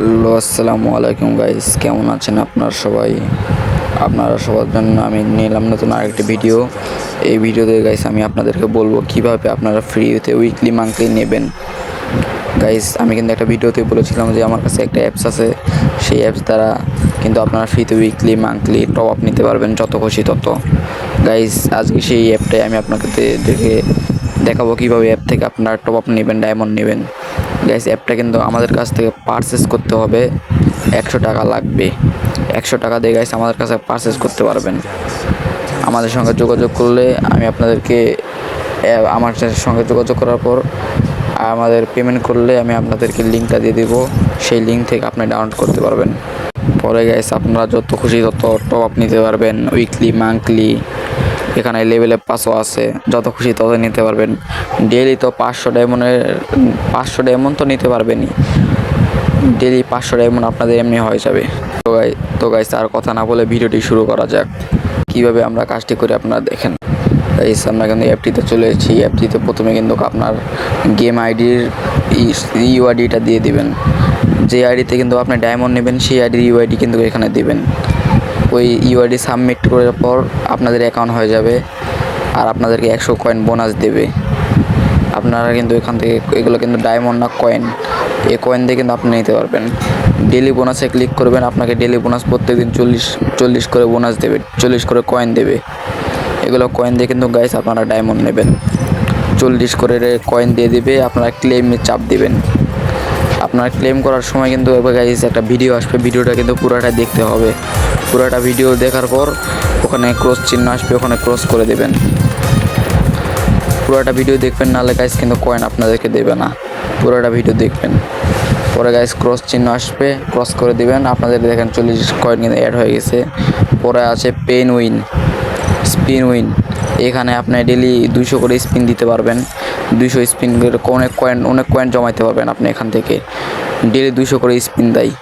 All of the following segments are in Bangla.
হ্যালো, আসসালামু আলাইকুম গাইস, কেমন আছেন আপনারা সবাই? আপনারা সবার জন্য আমি নিলাম নতুন আরেকটি ভিডিও। এই ভিডিওতে গাইস আমি আপনাদেরকে বলবো কিভাবে আপনারা ফ্রিতে উইকলি মান্থলি নেবেন। গাইস আমি কিন্তু একটা ভিডিওতে বলেছিলাম যে আমার কাছে একটা অ্যাপস আছে, সেই অ্যাপস দ্বারা কিন্তু আপনারা ফ্রিতে উইকলি মান্থলি টপ আপ নিতে পারবেন, যত খুশি তত। গাইস আজকে সেই অ্যাপটাই আমি আপনাকে দেখাবো কিভাবে অ্যাপ থেকে আপনারা টপ আপ নেবেন, ডায়মন্ড নেবেন। গাইস অ্যাপটা কিন্তু আমাদের কাছ থেকে পারচেস করতে হবে, 100 টাকা লাগবে। 100 টাকা দিয়ে গাইস আমাদের কাছে পারচেস করতে পারবেন। আমাদের সঙ্গে যোগাযোগ করলে আমি আপনাদেরকে আমার সঙ্গে যোগাযোগ করার পর আমাদের পেমেন্ট করলে আমি আপনাদেরকে লিঙ্কটা দিয়ে দেবো, সেই লিঙ্ক থেকে আপনি ডাউনলোড করতে পারবেন। পরে গাইস আপনারা যত খুশি তত টপ আপ নিতে পারবেন, উইকলি মান্থলি। এখানে লেভেলে পাসও আছে, যত খুশি তত নিতে পারবেন। ডেইলি তো 500 ডায়মন্ড তো নিতে পারবেনই, ডেইলি 500 ডায়মন্ড আপনাদের এমনি হয়ে যাবে। তো গাইস আর কথা না বলে ভিডিওটি শুরু করা যাক। কিভাবে আমরা কাজটি করি আপনারা দেখেন। গাইস আমরা কিন্তু অ্যাপটিতে চলে এসেছি। অ্যাপটিতে প্রথমে কিন্তু আপনার গেম আইডির ইউআইডিটা দিয়ে দিবেন। যে আইডিতে কিন্তু আপনি ডায়মন্ড নেবেন সেই আইডির ইউআইডি কিন্তু এখানে দিবেন। ওই ইউআইডি সাবমিট করার পর আপনাদের অ্যাকাউন্ট হয়ে যাবে, আর আপনাদেরকে 100 কয়েন বোনাস দেবে। আপনারা কিন্তু এখান থেকে, এগুলো কিন্তু ডায়মন্ড না কয়েন, এই কয়েন দিয়ে কিন্তু আপনি নিতে পারবেন। ডেলি বোনাসে ক্লিক করবেন, আপনাকে ডেলি বোনাস প্রত্যেকদিন 40 করে বোনাস দেবে, 40 করে কয়েন দেবে। এগুলো কয়েন দিয়ে কিন্তু গাইস আপনারা ডায়মন্ড নেবেন। 40 করে কয়েন দিয়ে দিবে, আপনারা ক্লেমে চাপ দিবেন। আপনারা ক্লেম করার সময় কিন্তু গাইস একটা ভিডিও আসবে, ভিডিওটা কিন্তু পুরোটা দেখতে হবে। পুরোটা ভিডিও দেখার পর ওখানে ক্রস চিহ্ন আসবে, ওখানে ক্রস করে দেবেন। পুরোটা ভিডিও দেখবেন, নাহলে গাইস কিন্তু কয়েন আপনাদেরকে দেবে না। পুরোটা ভিডিও দেখবেন, পরে গাইস ক্রস চিহ্ন আসবে, ক্রস করে দিবেন। আপনাদের দেখেন 40 কয়েন কিন্তু অ্যাড হয়ে গেছে। পরে আছে পেন উইন, স্পিন উইন। এখানে আপনি ডেলি 200 করে স্পিন দিতে পারবেন। 200 স্পিন অনেক কয়েন জমাইতে পারবেন আপনি এখান থেকে। ডেলি 200 করে স্পিন দেয়।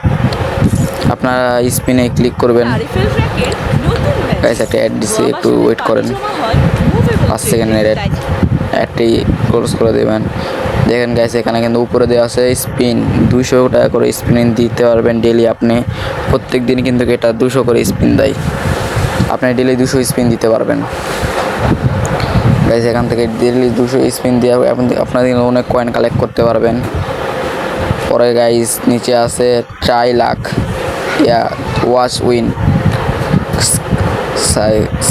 আপনারা স্পিনে ক্লিক করবেন। গাইস একটা অ্যাড দিছে, একটু ওয়েট করেন, 5 সেকেন্ডের অ্যাডটি ক্লোজ করে দেবেন। দেখেন গাইস এখানে কিন্তু উপরে দেওয়া আছে স্পিন, 200 টাকা করে স্পিন দিতে পারবেন ডেলি। আপনি প্রত্যেক দিন কিন্তু এটা 200 করে স্পিন দেয়, আপনি ডেলি 200 স্পিন দিতে পারবেন। গাইস এখান থেকে ডেলি 200 স্পিন দিয়ে আপনারা অনেক কয়েন কালেক্ট করতে পারবেন। পরে গাইস নিচে আছে try luck, watch win,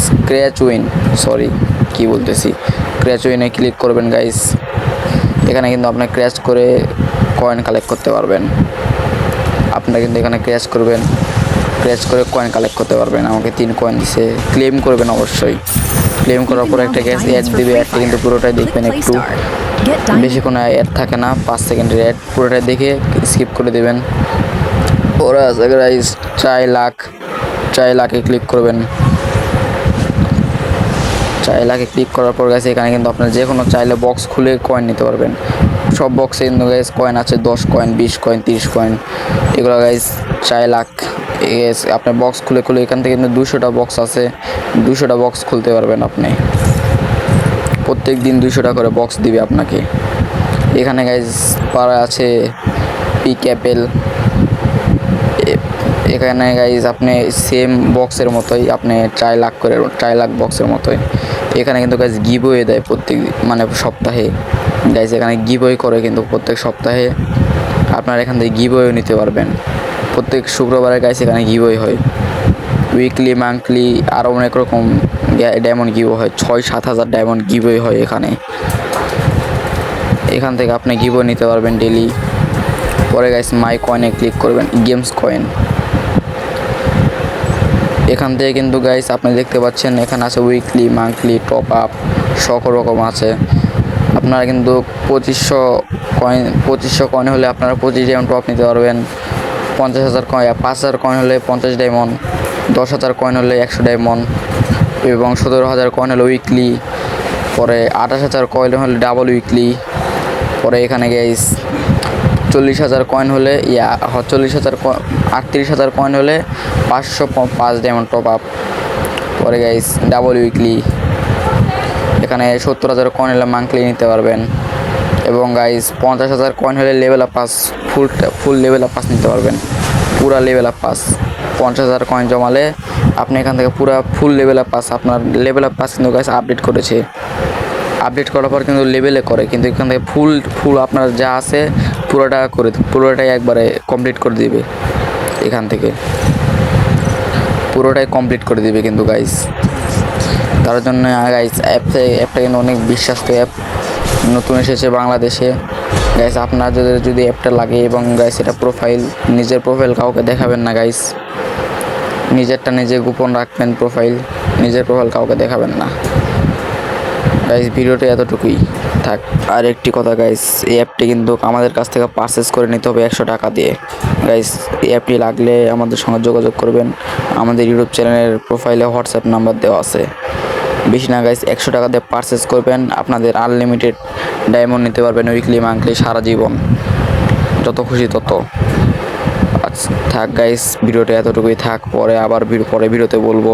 scratch win, scratch উইনে ক্লিক করবেন গাইস। এখানে কিন্তু আপনি ক্র্যাচ করে কয়েন কালেক্ট করতে পারবেন। আপনারা কিন্তু এখানে ক্র্যাচ করে কয়েন কালেক্ট করতে পারবেন। আমাকে 3 কয়েন দিছে, ক্লেম করবেন অবশ্যই। ক্লেম করার পর একটা গ্যাস অ্যাড দিবে, অ্যাডটা কিন্তু পুরোটাই দেখবেন, একটু বেশিক্ষণ অ্যাড থাকে না, 5 সেকেন্ডের অ্যাড। পুরোটাই দেখে স্কিপ করে দেবেন। ওরা আছে গাইস ট্রাই লাকে ক্লিক করবেন। লাকে ক্লিক করার পর গাইস এখানে কিন্তু আপনার যে কোনো চাইলে বক্স খুলে কয়েন নিতে পারবেন। সব বক্সে কিন্তু গাইস কয়েন আছে, 10 কয়েন, 20 কয়েন, 30 কয়েন। এগুলো গাইস লাখ। আপনার বক্স খুলে এখান থেকে কিন্তু 200টা বক্স আছে, 200টা বক্স খুলতে পারবেন আপনি। প্রত্যেক দিন 200 টাকা করে বক্স দিবে আপনাকে। এখানে গাইস পারা আছে পিক অ্যাপেল। এখানে গাইস আপনি সেম বক্সের মতোই, আপনি ট্রাই লাখ বক্সের মতোই। এখানে কিন্তু গাইস গিভওয়ে দেয় প্রত্যেক সপ্তাহে। গাইস এখানে গিভওয়ে করে কিন্তু প্রত্যেক সপ্তাহে। আপনারা এখান থেকে গিভওয়ে নিতে পারবেন। প্রত্যেক শুক্রবারে গাইস এখানে গিভওয়ে হয়। উইকলি মান্থলি আরও অনেক রকম ডায়মন্ড গিভওয়ে হয়, 6-7 হাজার ডায়মন্ড গিভওয়ে হয় এখানে। এখান থেকে আপনি গিভওয়ে নিতে পারবেন ডেলি। পরে গাইস মাই কয়েনে ক্লিক করবেন, গেমস কয়েন। এখান থেকে কিন্তু গাইস আপনি দেখতে পাচ্ছেন এখানে আছে উইকলি মান্থলি টপ আপ, সকল রকম আছে। আপনারা কিন্তু 2500 কয়েন হলে আপনারা 25 ডায়মন্ড টপ নিতে পারবেন। 50,000 কয়েন, 5,000 কয়েন হলে 50 ডায়মন্ড, 10,000 কয়েন হলে 100 ডায়মন্ড, এবং 17,000 কয়েন হলে উইকলি। পরে 28,000 কয়েন হলে ডাবল উইকলি। পরে এখানে গাইস 40,000 কয়েন হলে 38,000 কয়েন হলে 505 ডায়মন্ড টপ আপ। পরে গাইস ডাবল উইকলি। এখানে 70,000 কয়েন হলে মান্থলি নিতে পারবেন। এবং গাইস 50,000 কয়েন হলে লেভেল আপ পাস ফুল লেভেল আপ পাস নিতে পারবেন, পুরা লেভেল আপ পাস। 50,000 কয়েন জমালে আপনি এখান থেকে পুরা ফুল লেভেল আপ পাস, আপনার লেভেল আপ পাস কিন্তু গাইস আপডেট করেছে। আপডেট করার পর কিন্তু লেভেলে করে, কিন্তু এখান থেকে ফুল আপনার যা আছে পুরোটাই একবারে কমপ্লিট করে দিবে। এখান থেকে পুরোটাই কমপ্লিট করে দিবে কিন্তু গাইস। তার জন্য গাইস অ্যাপটা কিন্তু অনেক বিশ্বস্ত অ্যাপ, নতুন এসেছে বাংলাদেশে। গাইস আপনাদের যদি অ্যাপটা লাগে এবং গাইস এটা নিজের প্রোফাইল কাউকে দেখাবেন না গাইস, নিজেরটা নিজে গোপন রাখবেন, নিজের প্রোফাইল কাউকে দেখাবেন না গাইস। ভিডিওটা এতটুকুই থাক। আর একটি কথা গাইস, এই অ্যাপটি কিন্তু আমাদের কাছ থেকে পারচেস করে নিতে হবে 100 টাকা দিয়ে। গাইস এই অ্যাপটি লাগলে আমাদের সঙ্গে যোগাযোগ করবেন, আমাদের ইউটিউব চ্যানেলের প্রোফাইলে হোয়াটসঅ্যাপ নাম্বার দেওয়া আছে। বেশি না গাইস, 100 টাকা দিয়ে পারচেস করবেন, আপনাদের আনলিমিটেড ডায়মন্ড নিতে পারবেন উইকলি মান্থলি সারা জীবন, যত খুশি তত। আচ্ছা থাক গাইস, ভিডিওটা এতটুকুই থাক, পরে ভিডিওতে বলবো।